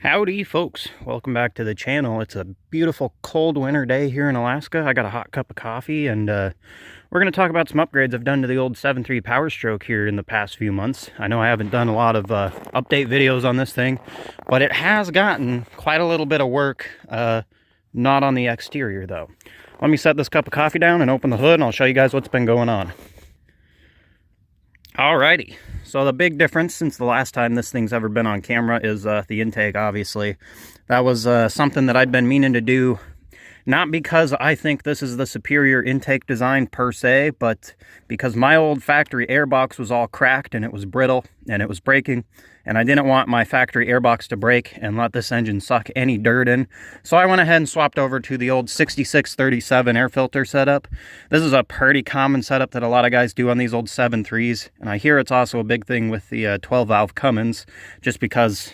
Howdy folks, welcome back to the channel. It's a beautiful cold winter day here in Alaska. I got a hot cup of coffee and we're going to talk about some upgrades I've done to the old 7.3 Powerstroke here in the past few months. I know I haven't done a lot of update videos on this thing, but it has gotten quite a little bit of work, not on the exterior though. Let me set this cup of coffee down and open the hood and I'll show you guys what's been going on. Alrighty, so the big difference since the last time this thing's ever been on camera is the intake, obviously. That was something that I'd been meaning to do, not because I think this is the superior intake design per se, but because my old factory airbox was all cracked and it was brittle and it was breaking, and I didn't want my factory airbox to break and let this engine suck any dirt in. So I went ahead and swapped over to the old 6637 air filter setup. This is a pretty common setup that a lot of guys do on these old 7.3s, and I hear it's also a big thing with the 12 valve Cummins, just because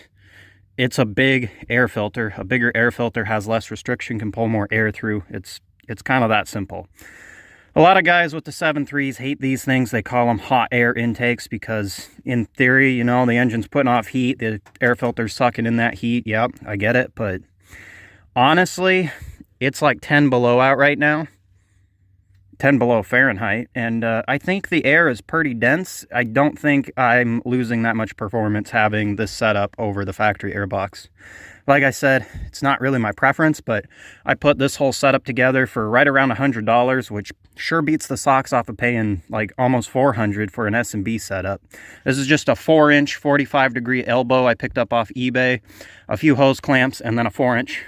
it's a big air filter. A bigger air filter has less restriction, can pull more air through. It's kind of that simple. A lot of guys with the 7.3s hate these things. They call them hot air intakes because in theory, you know, the engine's putting off heat, the air filter's sucking in that heat. Yep, I get it, but honestly, it's like 10 below out right now. 10 below Fahrenheit, and I think the air is pretty dense. I don't think I'm losing that much performance having this setup over the factory airbox. Like I said, it's not really my preference, but I put this whole setup together for right around $100, which sure beats the socks off of paying like almost $400 for an S&B setup. This is just a 4-inch 45-degree elbow I picked up off eBay, a few hose clamps, and then a 4-inch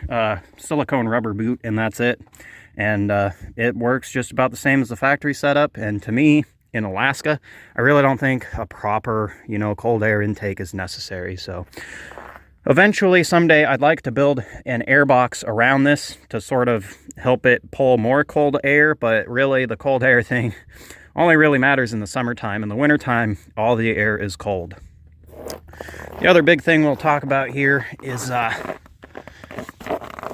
silicone rubber boot, and that's it. And it works just about the same as the factory setup. And to me, in Alaska, I really don't think a proper, you know, cold air intake is necessary. So eventually, someday, I'd like to build an airbox around this to sort of help it pull more cold air. But really, the cold air thing only really matters in the summertime. In the wintertime, all the air is cold. The other big thing we'll talk about here is I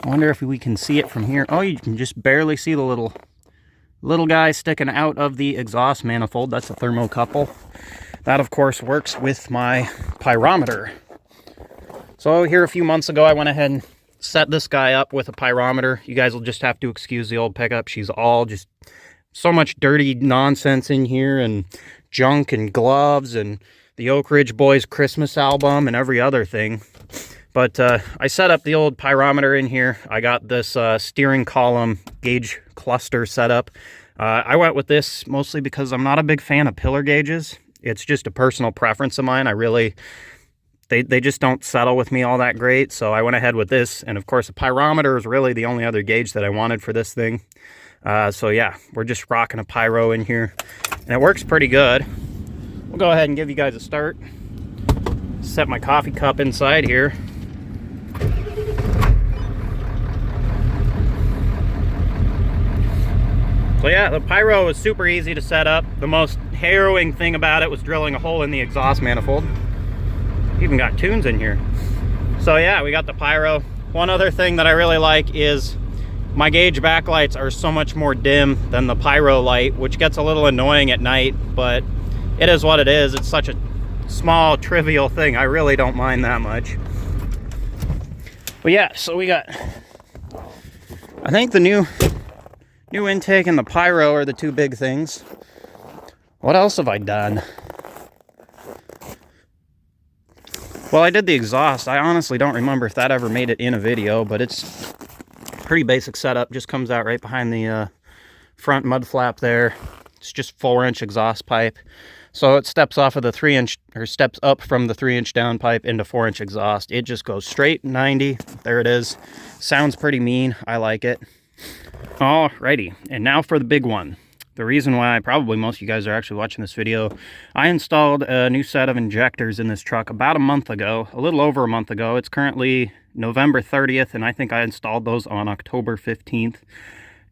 wonder if we can see it from here. Oh, you can just barely see the little guy sticking out of the exhaust manifold. That's a thermocouple. That, of course, works with my pyrometer. So here a few months ago, I went ahead and set this guy up with a pyrometer. You guys will just have to excuse the old pickup. She's all just so much dirty nonsense in here, and junk and gloves and the Oak Ridge Boys Christmas album and every other thing. But I set up the old pyrometer in here. I got this steering column gauge cluster set up. I went with this mostly because I'm not a big fan of pillar gauges. It's just a personal preference of mine. They just don't settle with me all that great. So I went ahead with this. And of course, a pyrometer is really the only other gauge that I wanted for this thing. So yeah, we're just rocking a pyro in here. And it works pretty good. We'll go ahead and give you guys a start. Set my coffee cup inside here. So yeah, the pyro was super easy to set up. The most harrowing thing about it was drilling a hole in the exhaust manifold. Even got tunes in here. So yeah, we got the pyro. One other thing that I really like is my gauge backlights are so much more dim than the pyro light, which gets a little annoying at night, but it is what it is. It's such a small, trivial thing. I really don't mind that much. But yeah, so we got, I think the new intake and the pyro are the two big things. What else have I done? Well, I did the exhaust. I honestly don't remember if that ever made it in a video, but it's pretty basic setup. Just comes out right behind the front mud flap there. It's just 4-inch exhaust pipe. So it steps off of the 3-inch, or steps up from the 3-inch downpipe into 4-inch exhaust. It just goes straight 90. There it is. Sounds pretty mean. I like it. Alrighty, and now for the big one. The reason why probably most of you guys are actually watching this video, I installed a new set of injectors in this truck about a month ago, a little over a month ago. It's currently November 30th, and I think I installed those on October 15th.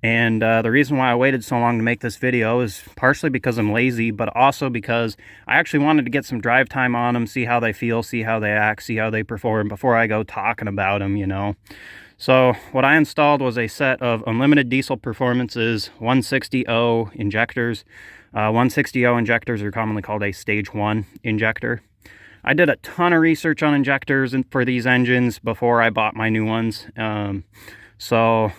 And the reason why I waited so long to make this video is partially because I'm lazy, but also because I actually wanted to get some drive time on them, see how they feel, see how they act, see how they perform before I go talking about them, you know. So what I installed was a set of unlimited diesel performances 160O injectors. 160O injectors are commonly called a stage 1 injector. I did a ton of research on injectors and for these engines before I bought my new ones. So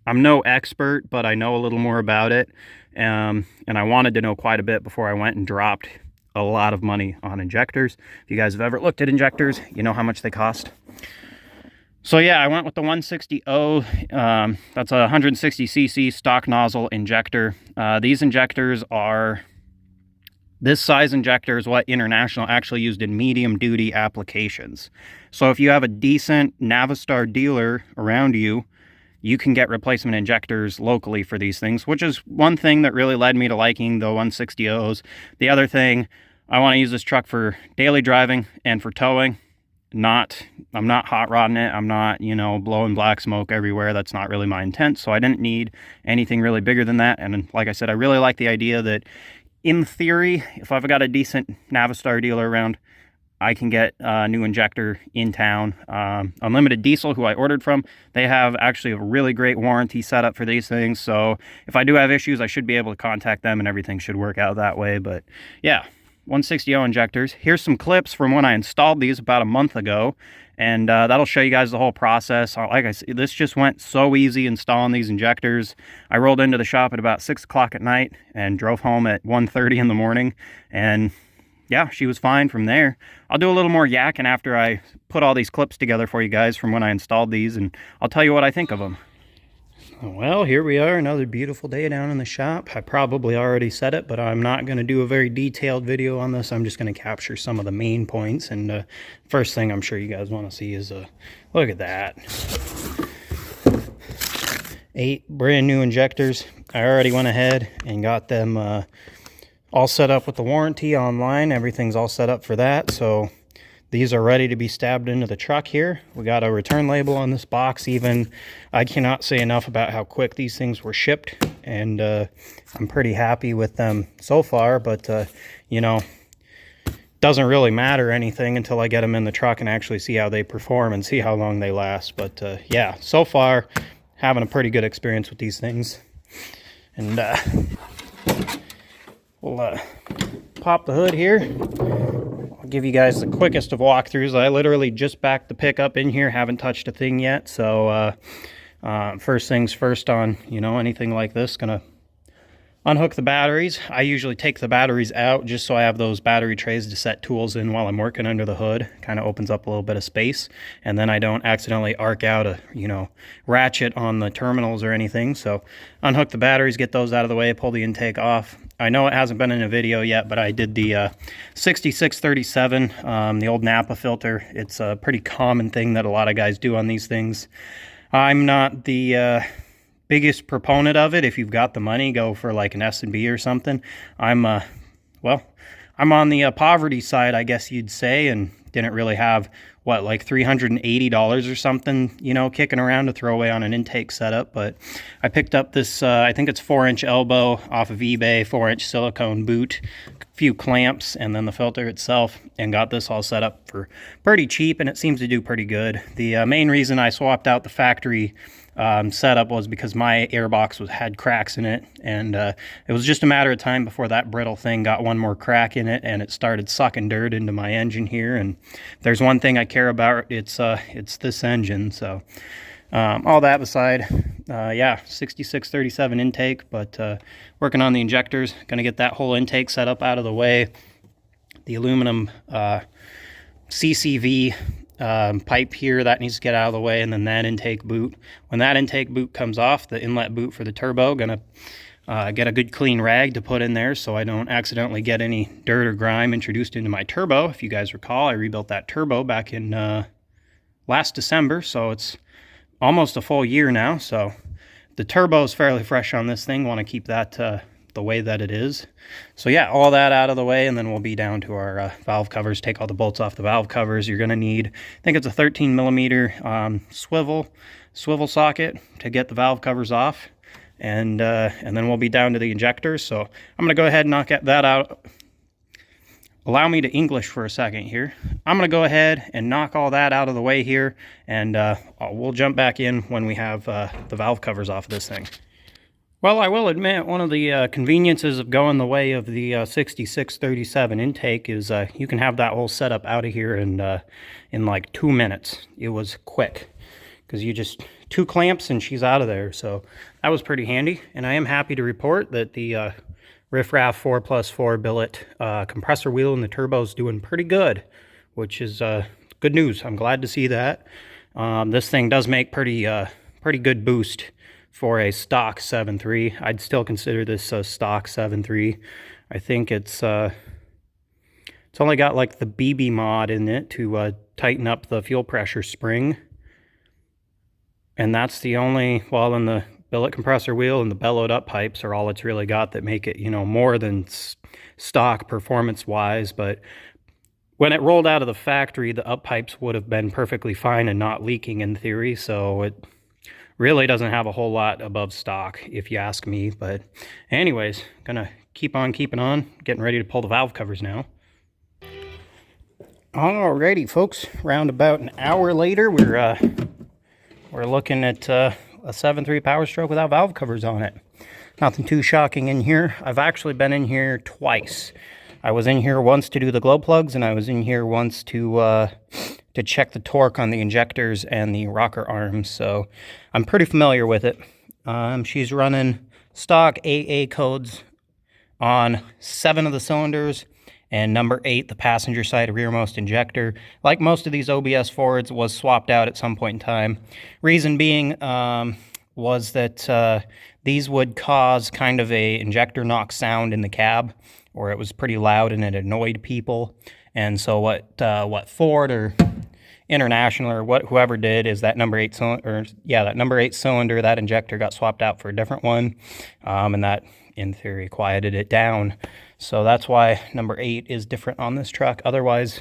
I'm no expert, but I know a little more about it. And I wanted to know quite a bit before I went and dropped a lot of money on injectors. If you guys have ever looked at injectors, you know how much they cost. So yeah, I went with the 160O. That's a 160cc stock nozzle injector. These injectors are... This size injector is what International actually used in medium duty applications. So if you have a decent Navistar dealer around you, you can get replacement injectors locally for these things, which is one thing that really led me to liking the 160Os. The other thing, I want to use this truck for daily driving and for towing. I'm not hot rodding it. I'm not, you know, blowing black smoke everywhere. That's not really my intent. So I didn't need anything really bigger than that. And like I said, I really like the idea that in theory, if I've got a decent Navistar dealer around, I can get a new injector in town. Unlimited Diesel, who I ordered from, they have actually a really great warranty setup for these things. So if I do have issues, I should be able to contact them and everything should work out that way. But yeah, 160O injectors. Here's some clips from when I installed these about a month ago. And that'll show you guys the whole process. Like I said, this just went so easy installing these injectors. I rolled into the shop at about 6 o'clock at night and drove home at 1:30 in the morning. And yeah, she was fine from there. I'll do a little more yakking after I put all these clips together for you guys from when I installed these, and I'll tell you what I think of them. Well, here we are, another beautiful day down in the shop. I probably already said it, but I'm not going to do a very detailed video on this. I'm just going to capture some of the main points. And first thing I'm sure you guys want to see is, look at that. 8 brand new injectors. I already went ahead and got them all set up with the warranty online. Everything's all set up for that. So these are ready to be stabbed into the truck here. We got a return label on this box even. I cannot say enough about how quick these things were shipped, and I'm pretty happy with them so far, but you know, doesn't really matter anything until I get them in the truck and actually see how they perform and see how long they last. But yeah, so far having a pretty good experience with these things. And we'll pop the hood here. I'll give you guys the quickest of walkthroughs. I literally just backed the pickup in here, haven't touched a thing yet. So first things first on, you know, anything like this, gonna unhook the batteries. I usually take the batteries out just so I have those battery trays to set tools in while I'm working under the hood. Kind of opens up a little bit of space, and then I don't accidentally arc out a, you know, ratchet on the terminals or anything. So unhook the batteries, get those out of the way, pull the intake off. I know it hasn't been in a video yet, but I did the 6637, the old Napa filter. It's a pretty common thing that a lot of guys do on these things. I'm not the biggest proponent of it. If you've got the money, go for like an S&B or something. Well, I'm on the poverty side, I guess you'd say, and didn't really have, what, like $380 or something, you know, kicking around to throw away on an intake setup. But I picked up this, I think it's 4-inch elbow off of eBay, 4-inch silicone boot, a few clamps, and then the filter itself, and got this all set up for pretty cheap, and it seems to do pretty good. The main reason I swapped out the factory setup was because my airbox had cracks in it, and it was just a matter of time before that brittle thing got one more crack in it and it started sucking dirt into my engine here. And if there's one thing I care about, it's this engine. So all that aside, yeah, 6637 intake, but working on the injectors, gonna get that whole intake setup out of the way. The aluminum CCV pipe here, that needs to get out of the way, and then that intake boot. When that intake boot comes off, the inlet boot for the turbo, gonna get a good clean rag to put in there so I don't accidentally get any dirt or grime introduced into my turbo. If you guys recall, I rebuilt that turbo back in last December, so it's almost a full year now. So the turbo is fairly fresh on this thing. Want to keep that the way that it is. So yeah, all that out of the way, and then we'll be down to our valve covers. Take all the bolts off the valve covers. You're going to need, I think it's a 13 millimeter swivel socket to get the valve covers off, and then we'll be down to the injectors. So I'm going to go ahead and knock that out. Allow me to English for a second here. I'm going to go ahead and knock all that out of the way here, and we'll jump back in when we have the valve covers off of this thing. Well, I will admit, one of the conveniences of going the way of the 6637 intake is you can have that whole setup out of here in like 2 minutes. It was quick, because you just 2 clamps and she's out of there. So that was pretty handy, and I am happy to report that the Riffraff 4+4 billet compressor wheel and the turbo is doing pretty good, which is good news. I'm glad to see that. This thing does make pretty good boost for a stock 7.3. I'd still consider this a stock 7.3. I think it's only got like the BB mod in it to tighten up the fuel pressure spring. And that's the only, well, in the billet compressor wheel and the bellowed up pipes are all it's really got that make it, you know, more than stock performance wise. But when it rolled out of the factory, the up pipes would have been perfectly fine and not leaking in theory. So it really doesn't have a whole lot above stock, if you ask me. But anyways, gonna keep on keeping on, getting ready to pull the valve covers now. Alrighty, folks, around about an hour later, we're looking at a 7.3 Powerstroke without valve covers on it. Nothing too shocking in here. I've actually been in here twice. I was in here once to do the glow plugs, and I was in here once to check the torque on the injectors and the rocker arms, so I'm pretty familiar with it. She's running stock AA codes on 7 of the cylinders, and number 8, the passenger side rearmost injector. Like most of these OBS Fords, was swapped out at some point in time. Reason being was that these would cause kind of a injector knock sound in the cab, or it was pretty loud and it annoyed people. And so what Ford or International or whoever did is that number 8 cylinder, that number 8 cylinder, that injector got swapped out for a different one, and that in theory quieted it down. So that's why number 8 is different on this truck. Otherwise,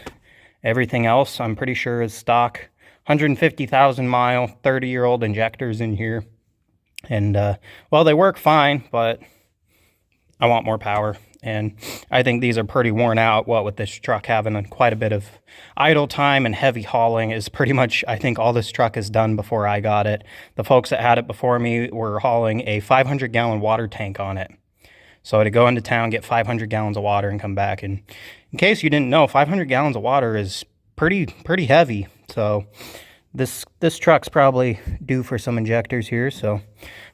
everything else I'm pretty sure is stock. 150,000 mile, 30-year-old injectors in here. And well, they work fine, but I want more power. And I think these are pretty worn out. What with this truck having quite a bit of idle time and heavy hauling is pretty much, I think, all this truck has done before I got it. The folks that had it before me were hauling a 500-gallon water tank on it. So to go into town, get 500 gallons of water and come back. And in case you didn't know, 500 gallons of water is pretty heavy. So this truck's probably due for some injectors here. So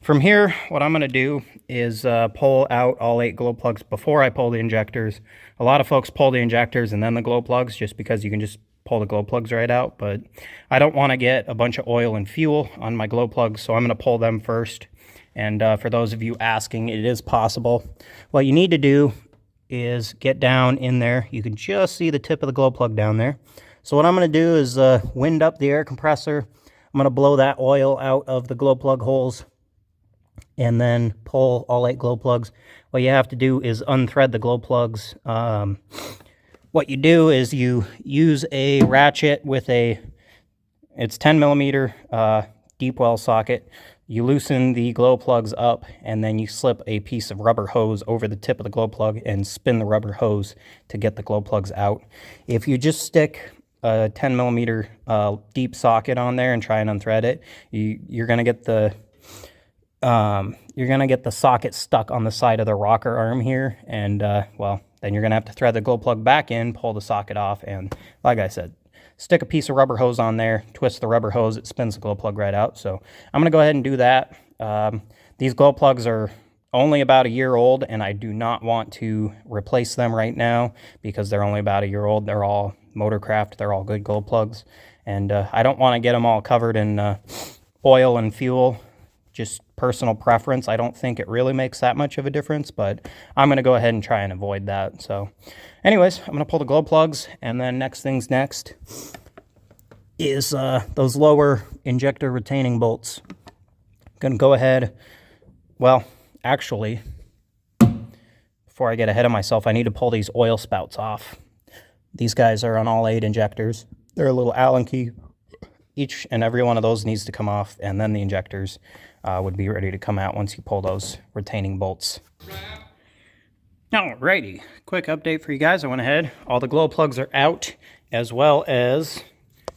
from here, what I'm going to do is pull out all 8 glow plugs before I pull the injectors. A lot of folks pull the injectors and then the glow plugs just because you can just pull the glow plugs right out. But I don't want to get a bunch of oil and fuel on my glow plugs, so I'm going to pull them first. And for those of you asking, it is possible. What you need to do is get down in there. You can just see the tip of the glow plug down there. So what I'm going to do is wind up the air compressor. I'm going to blow that oil out of the glow plug holes and then pull all 8 glow plugs. What you have to do is unthread the glow plugs. What you do is you use a ratchet with it's 10 millimeter deep well socket. You loosen the glow plugs up, and then you slip a piece of rubber hose over the tip of the glow plug and spin the rubber hose to get the glow plugs out. If you just stick a 10 millimeter deep socket on there and try and unthread it, you're gonna get the socket stuck on the side of the rocker arm here, and well, then you're gonna have to thread the glow plug back in, pull the socket off, and like I said, stick a piece of rubber hose on there, twist the rubber hose, it spins the glow plug right out. So I'm going to go ahead and do that. These glow plugs are only about a year old, and I do not want to replace them right now because they're only about a year old. They're all Motorcraft. They're all good glow plugs. And I don't want to get them all covered in oil and fuel. Just personal preference. I don't think it really makes that much of a difference, but I'm going to go ahead and try and avoid that. So anyways, I'm going to pull the glow plugs, and then next things next is those lower injector retaining bolts. I'm going to go ahead, well, actually, before I get ahead of myself, I need to pull these oil spouts off. These guys are on all 8 injectors. They're a little Allen key. Each and every one of those needs to come off, and then the injectors would be ready to come out once you pull those retaining bolts. Alrighty, quick update for you guys. I went ahead, all the glow plugs are out, as well as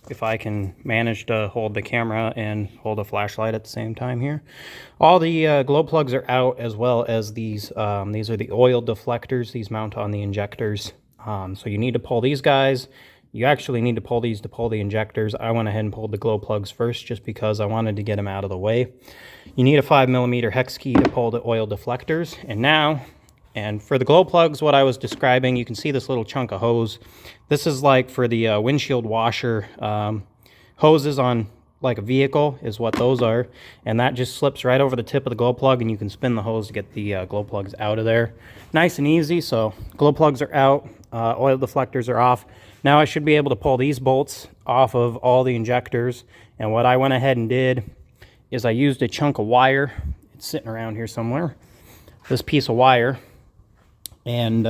if I can manage to hold the camera and hold a flashlight at the same time here. All the glow plugs are out, as well as these are the oil deflectors. These mount on the injectors. So you need to pull these guys. You actually need to pull these to pull the injectors. I went ahead and pulled the glow plugs first just because I wanted to get them out of the way. You need a 5mm hex key to pull the oil deflectors. And for the glow plugs, what I was describing, you can see this little chunk of hose. This is like for the windshield washer hoses on like a vehicle is what those are. And that just slips right over the tip of the glow plug, and you can spin the hose to get the glow plugs out of there. Nice and easy. So glow plugs are out, oil deflectors are off. Now I should be able to pull these bolts off of all the injectors. And what I went ahead and did is I used a chunk of wire. It's sitting around here somewhere. This piece of wire. And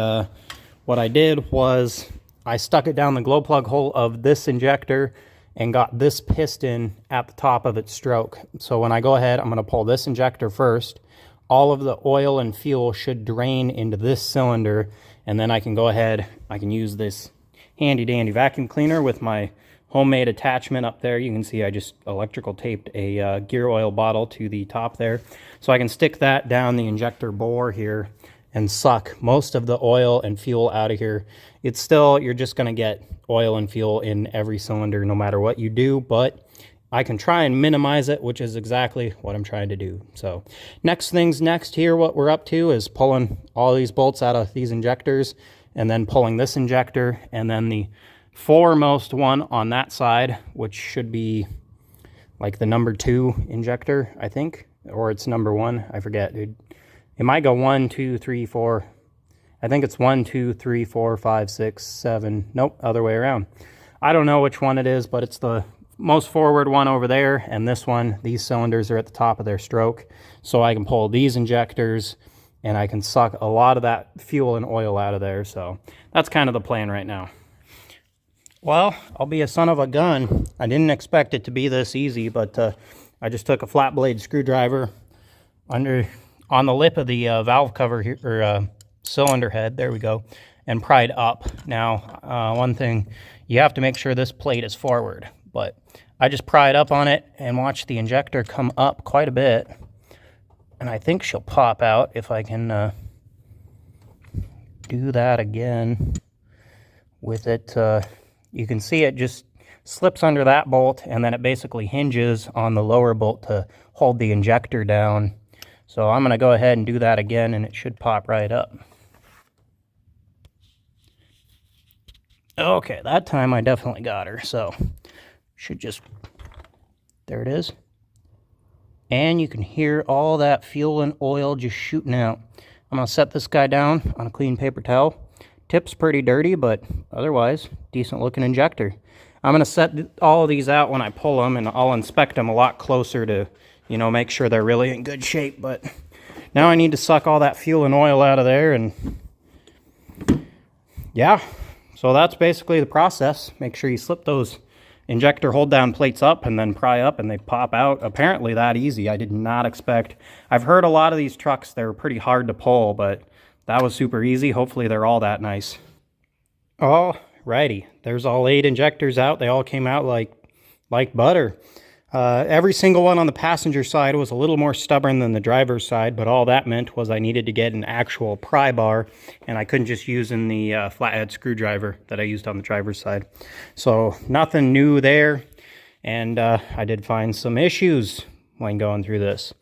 what I did was I stuck it down the glow plug hole of this injector and got this piston at the top of its stroke. So when I go ahead, I'm going to pull this injector first. All of the oil and fuel should drain into this cylinder, and then I can go ahead, I can use this handy dandy vacuum cleaner with my homemade attachment up there. You can see I just electrical taped a gear oil bottle to the top there. So I can stick that down the injector bore here and suck most of the oil and fuel out of here. It's still, you're just gonna get oil and fuel in every cylinder no matter what you do, but I can try and minimize it, which is exactly what I'm trying to do. So next things next here, what we're up to is pulling all these bolts out of these injectors, and then pulling this injector, and then the foremost one on that side, which should be like the number 2 injector, I think, or it's number 1, I forget, dude. It might go 1, 2, 3, 4. I think it's 1, 2, 3, 4, 5, 6, 7. Nope, other way around. I don't know which one it is, but it's the most forward one over there, and this one, these cylinders are at the top of their stroke. So I can pull these injectors, and I can suck a lot of that fuel and oil out of there. So that's kind of the plan right now. Well, I'll be a son of a gun. I didn't expect it to be this easy, but I just took a flat blade screwdriver on the lip of the valve cover here, or cylinder head, there we go, and pried up. Now, one thing, you have to make sure this plate is forward, but I just pried up on it and watched the injector come up quite a bit. And I think she'll pop out if I can do that again with it. You can see it just slips under that bolt, and then it basically hinges on the lower bolt to hold the injector down. So I'm going to go ahead and do that again, and it should pop right up. Okay, that time I definitely got her. So should just, there it is. And you can hear all that fuel and oil just shooting out. I'm going to set this guy down on a clean paper towel. Tip's pretty dirty, but otherwise, decent looking injector. I'm going to set all of these out when I pull them, and I'll inspect them a lot closer to, you know, make sure they're really in good shape. But now I need to suck all that fuel and oil out of there, and yeah. So that's basically the process. Make sure you slip those injector hold down plates up and then pry up, and they pop out. Apparently that easy. I did not expect. I've heard a lot of these trucks, they're pretty hard to pull, but that was super easy. Hopefully they're all that nice. Alrighty, there's all 8 injectors out. They all came out like butter. Every single one on the passenger side was a little more stubborn than the driver's side, but all that meant was I needed to get an actual pry bar, and I couldn't just use in the flathead screwdriver that I used on the driver's side. So nothing new there, and I did find some issues when going through this.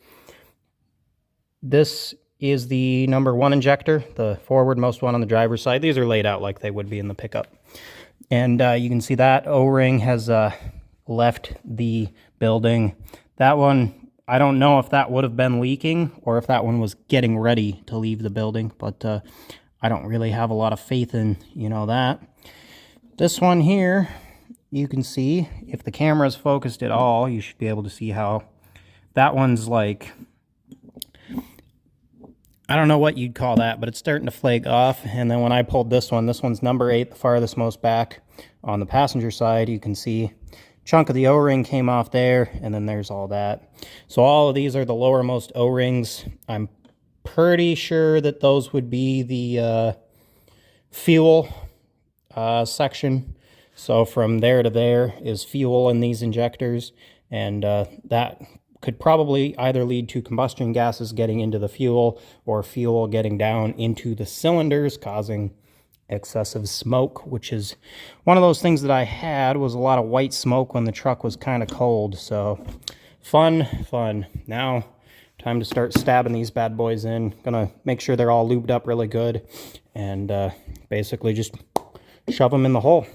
This is the number 1 injector, the forwardmost one on the driver's side. These are laid out like they would be in the pickup. And you can see that O-ring has left the building. That one, I don't know if that would have been leaking or if that one was getting ready to leave the building, but I don't really have a lot of faith in, you know, that. This one here, you can see, if the camera is focused at all, you should be able to see how that one's like, I don't know what you'd call that, but it's starting to flake off. And then when I pulled this one's number 8, the farthest most back on the passenger side. You can see chunk of the O-ring came off there, and then there's all that. So all of these are the lowermost O-rings. I'm pretty sure that those would be the fuel section. So from there to there is fuel in these injectors, and that could probably either lead to combustion gases getting into the fuel or fuel getting down into the cylinders, causing excessive smoke, which is one of those things that I had, was a lot of white smoke when the truck was kind of cold. So fun. Now time to start stabbing these bad boys in. Gonna make sure they're all lubed up really good, and basically just shove them in the hole.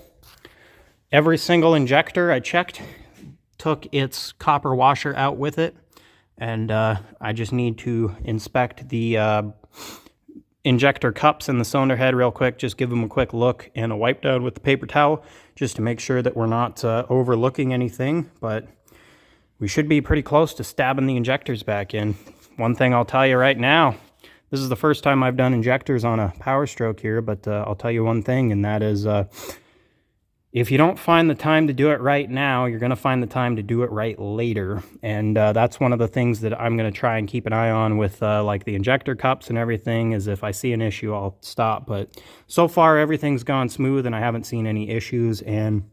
Every single injector I checked took its copper washer out with it, and I just need to inspect the injector cups in the cylinder head real quick. Just give them a quick look and a wipe down with the paper towel, just to make sure that we're not overlooking anything. But we should be pretty close to stabbing the injectors back in. One thing I'll tell you right now, this is the first time I've done injectors on a Powerstroke here, but I'll tell you one thing, and that is if you don't find the time to do it right now, you're going to find the time to do it right later. And that's one of the things that I'm going to try and keep an eye on with like the injector cups and everything, is if I see an issue, I'll stop. But so far, everything's gone smooth and I haven't seen any issues. And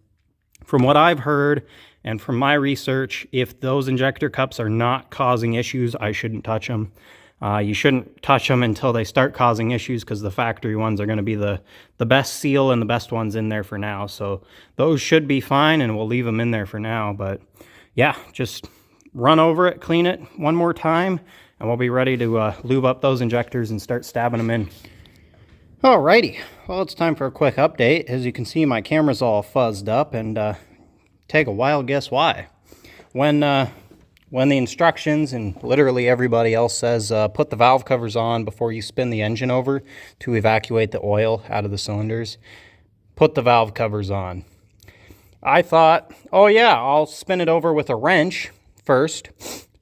from what I've heard and from my research, if those injector cups are not causing issues, I shouldn't touch them. You shouldn't touch them until they start causing issues, because the factory ones are going to be the best seal and the best ones in there for now. So those should be fine, and we'll leave them in there for now. But yeah, just run over it, clean it one more time, and we'll be ready to lube up those injectors and start stabbing them in. Alrighty, well, it's time for a quick update. As you can see, my camera's all fuzzed up, and take a wild guess why. When the instructions and literally everybody else says put the valve covers on before you spin the engine over to evacuate the oil out of the cylinders, put the valve covers on. I thought, oh yeah, I'll spin it over with a wrench first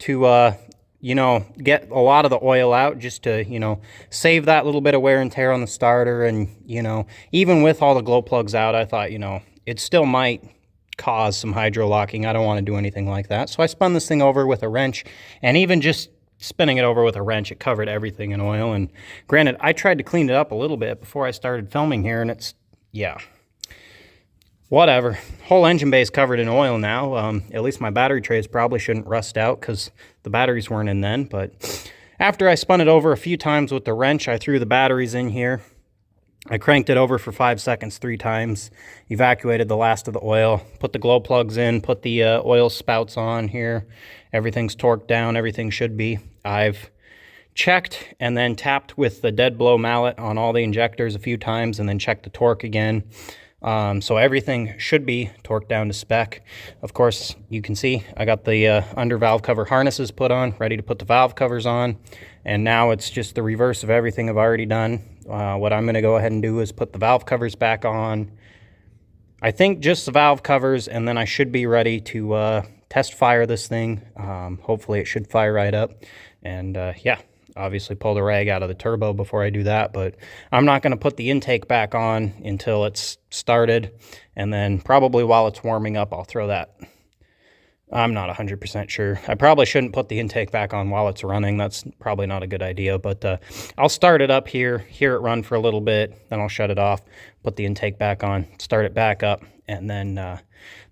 to, you know, get a lot of the oil out, just to, you know, save that little bit of wear and tear on the starter. And, you know, even with all the glow plugs out, I thought, you know, it still might cause some hydro locking. I don't want to do anything like that. So I spun this thing over with a wrench, and even just spinning it over with a wrench, it covered everything in oil. And granted, I tried to clean it up a little bit before I started filming here, and it's, yeah, whatever. Whole engine bay is covered in oil now. At least my battery trays probably shouldn't rust out because the batteries weren't in then. But after I spun it over a few times with the wrench, I threw the batteries in here. I cranked it over for 5 seconds 3 times, evacuated the last of the oil, put the glow plugs in, put the oil spouts on here. Everything's torqued down, everything should be. I've checked and then tapped with the dead blow mallet on all the injectors a few times, and then checked the torque again. So everything should be torqued down to spec. Of course, you can see I got the under valve cover harnesses put on, ready to put the valve covers on. And now it's just the reverse of everything I've already done. What I'm going to go ahead and do is put the valve covers back on. I think just the valve covers, and then I should be ready to test fire this thing. Hopefully it should fire right up. And yeah, obviously pull the rag out of the turbo before I do that. But I'm not going to put the intake back on until it's started. And then probably while it's warming up, I'll throw that. I'm not 100% sure. I probably shouldn't put the intake back on while it's running. That's probably not a good idea, but I'll start it up here, hear it run for a little bit, then I'll shut it off, put the intake back on, start it back up, and then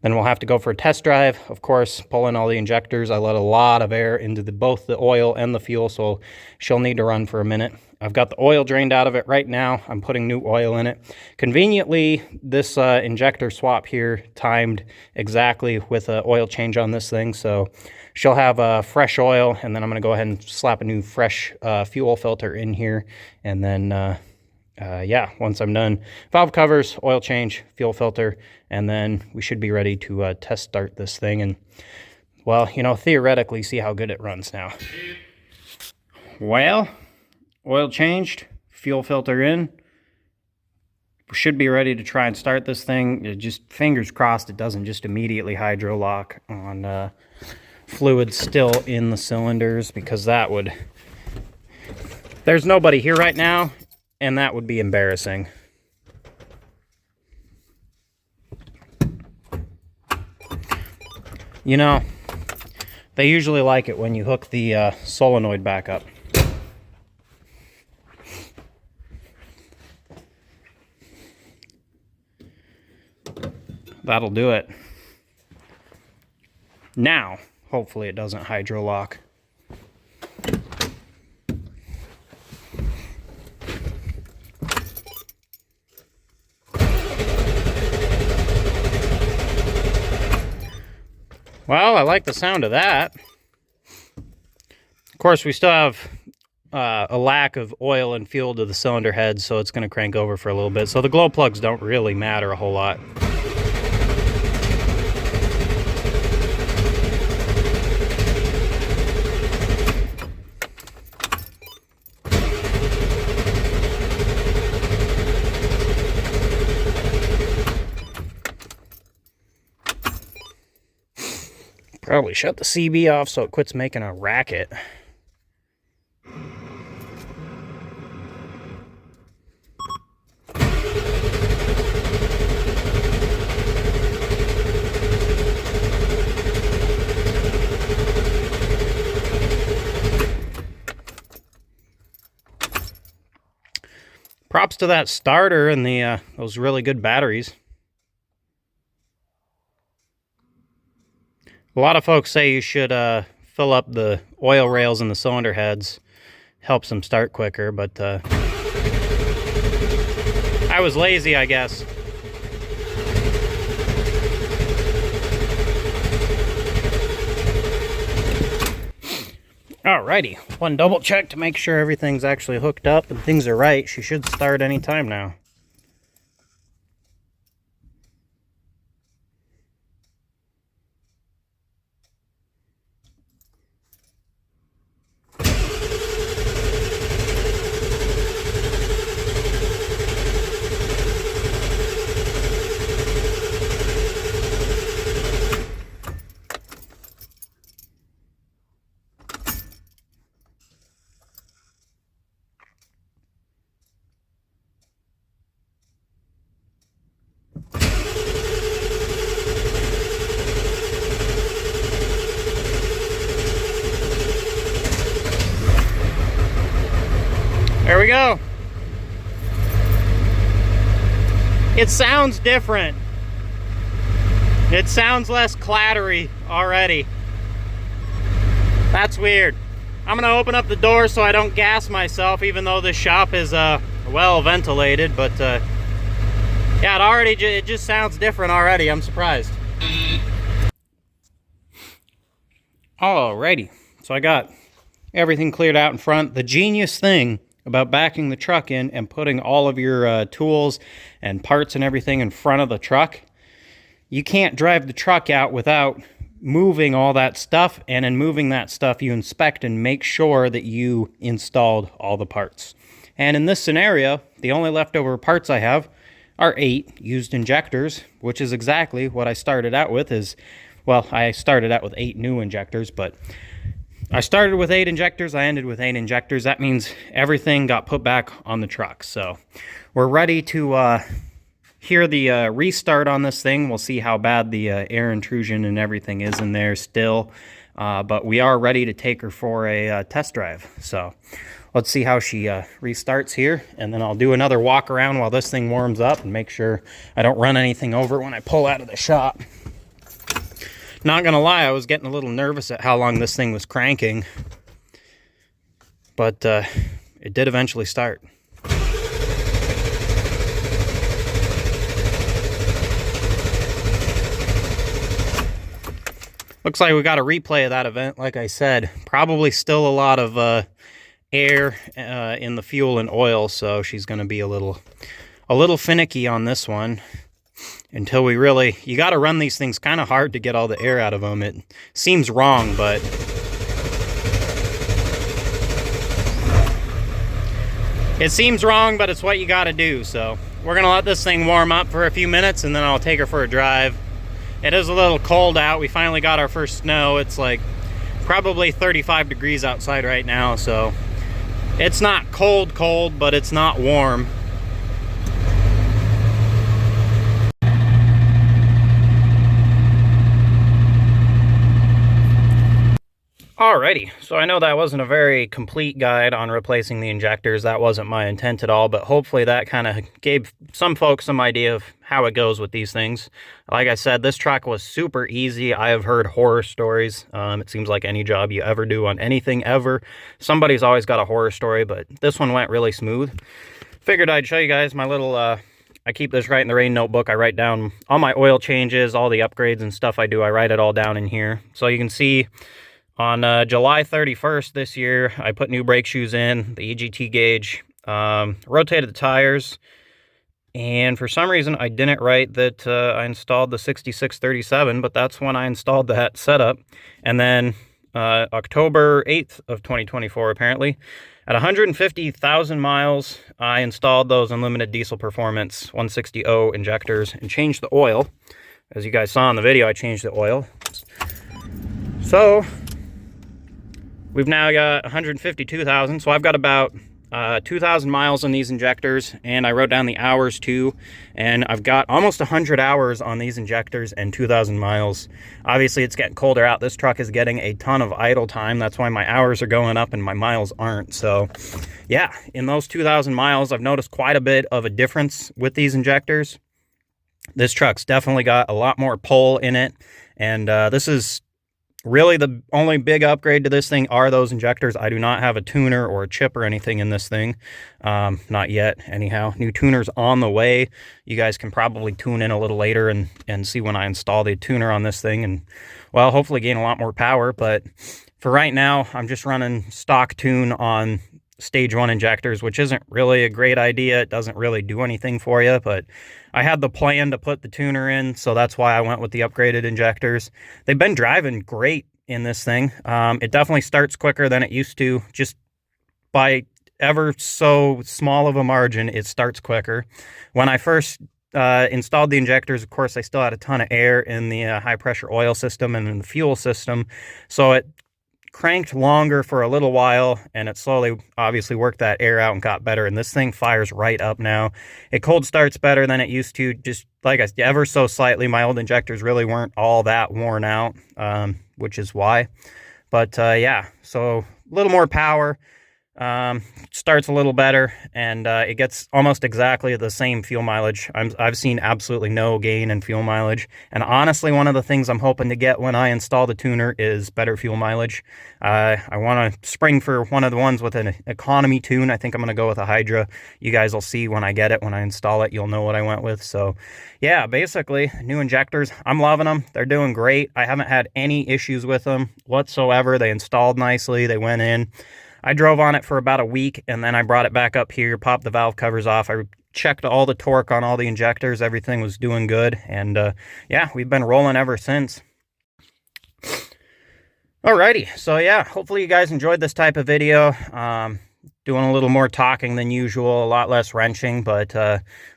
we'll have to go for a test drive. Of course, pull in all the injectors. I let a lot of air into both the oil and the fuel, so she'll need to run for a minute. I've got the oil drained out of it right now. I'm putting new oil in it. Conveniently, this injector swap here timed exactly with an oil change on this thing, so she'll have fresh oil, and then I'm going to go ahead and slap a new fresh fuel filter in here, and then yeah, once I'm done, valve covers, oil change, fuel filter, and then we should be ready to test start this thing and, well, you know, theoretically see how good it runs now. Well, oil changed, fuel filter in. We should be ready to try and start this thing. Just fingers crossed it doesn't just immediately hydro lock on fluid still in the cylinders, because that would... There's nobody here right now, and that would be embarrassing. You know, they usually like it when you hook the solenoid back up. that'll do it. Now, hopefully it doesn't hydro lock. Well, I like the sound of that. Of course, we still have a lack of oil and fuel to the cylinder head, so it's going to crank over for a little bit. So the glow plugs don't really matter a whole lot. Probably shut the CB off so it quits making a racket. Props to that starter and the those really good batteries. A lot of folks say you should fill up the oil rails in the cylinder heads. Helps them start quicker, but I was lazy, I guess. Alrighty, one double check to make sure everything's actually hooked up and things are right. She should start any time now. There we go. It sounds different. It sounds less clattery already. That's weird. I'm gonna open up the door so I don't gas myself, even though this shop is well ventilated, but yeah, it just sounds different already. I'm surprised. Alrighty, so I got everything cleared out in front. The genius thing about backing the truck in and putting all of your tools and parts and everything in front of the truck, you can't drive the truck out without moving all that stuff, and in moving that stuff you inspect and make sure that you installed all the parts. And in this scenario, the only leftover parts I have are 8 used injectors, which is exactly what I started out with. Well, I started out with 8 new injectors, but I started with 8 injectors, I ended with 8 injectors. That means everything got put back on the truck. So we're ready to hear the restart on this thing. We'll see how bad the air intrusion and everything is in there still. But we are ready to take her for a test drive. So let's see how she restarts here. And then I'll do another walk around while this thing warms up and make sure I don't run anything over when I pull out of the shop. Not gonna lie, I was getting a little nervous at how long this thing was cranking, but it did eventually start. Looks like we got a replay of that event, like I said. Probably still a lot of air in the fuel and oil, so she's gonna be a little finicky on this one. Until we really, you got to run these things kind of hard to get all the air out of them. It seems wrong, but it's what you got to do. So we're going to let this thing warm up for a few minutes, and then I'll take her for a drive. It is a little cold out. We finally got our first snow. It's like probably 35 degrees outside right now, so it's not cold, but it's not warm. Alrighty, so I know that wasn't a very complete guide on replacing the injectors. That wasn't my intent at all, but hopefully that kind of gave some folks some idea of how it goes with these things. Like I said, this truck was super easy. I have heard horror stories. It seems like any job you ever do on anything ever, somebody's always got a horror story, but this one went really smooth. Figured I'd show you guys my little, I keep this right in the rain notebook. I write down all my oil changes, all the upgrades and stuff I do. I write it all down in here. So you can see on July 31st this year, I put new brake shoes in, the EGT gauge, rotated the tires, and for some reason I didn't write that I installed the 6637, but that's when I installed that setup. And then October 8th of 2024, apparently, at 150,000 miles, I installed those unlimited diesel performance 160O injectors and changed the oil. As you guys saw in the video, I changed the oil. So we've now got 152,000, so I've got about 2,000 miles on these injectors, and I wrote down the hours too, and I've got almost 100 hours on these injectors and 2,000 miles. Obviously, it's getting colder out. This truck is getting a ton of idle time. That's why my hours are going up and my miles aren't. So yeah, in those 2,000 miles, I've noticed quite a bit of a difference with these injectors. This truck's definitely got a lot more pull in it, and this is really the only big upgrade to this thing are those injectors. I do not have a tuner or a chip or anything in this thing. Not yet, anyhow. New tuner's on the way. You guys can probably tune in a little later and see when I install the tuner on this thing and, well, hopefully gain a lot more power. But for right now, I'm just running stock tune on stage 1 injectors, which isn't really a great idea. It doesn't really do anything for you, but I had the plan to put the tuner in, so that's why I went with the upgraded injectors. They've been driving great in this thing. It definitely starts quicker than it used to. Just by ever so small of a margin, it starts quicker. When I first installed the injectors, of course, I still had a ton of air in the high pressure oil system and in the fuel system, so it cranked longer for a little while, and it slowly obviously worked that air out and got better, and this thing fires right up now. It cold starts better than it used to, just like I said, ever so slightly. My old injectors really weren't all that worn out, which is why. But yeah, so a little more power, starts a little better, and it gets almost exactly the same fuel mileage. I've seen absolutely no gain in fuel mileage, and honestly, one of the things I'm hoping to get when I install the tuner is better fuel mileage. I want to spring for one of the ones with an economy tune. I think I'm going to go with a Hydra. You guys will see when I get it. When I install it, you'll know what I went with. So yeah, basically, new injectors, I'm loving them. They're doing great. I haven't had any issues with them whatsoever. They installed nicely. They went in. I drove on it for about a week, and then I brought it back up here, popped the valve covers off. I checked all the torque on all the injectors. Everything was doing good, and yeah, we've been rolling ever since. Alrighty, so yeah, hopefully you guys enjoyed this type of video. Doing a little more talking than usual, a lot less wrenching, but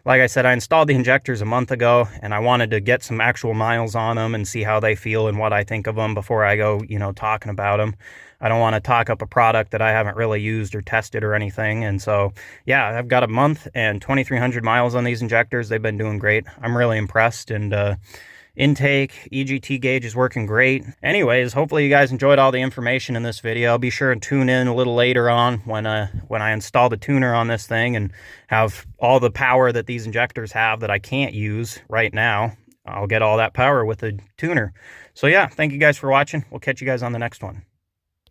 like I said, I installed the injectors a month ago, and I wanted to get some actual miles on them and see how they feel and what I think of them before I go, you know, talking about them. I don't want to talk up a product that I haven't really used or tested or anything. And so, yeah, I've got a month and 2,300 miles on these injectors. They've been doing great. I'm really impressed, and intake, EGT gauge is working great. Anyways, hopefully you guys enjoyed all the information in this video. Be sure to tune in a little later on when I install the tuner on this thing and have all the power that these injectors have that I can't use right now. I'll get all that power with the tuner. So yeah, thank you guys for watching. We'll catch you guys on the next one.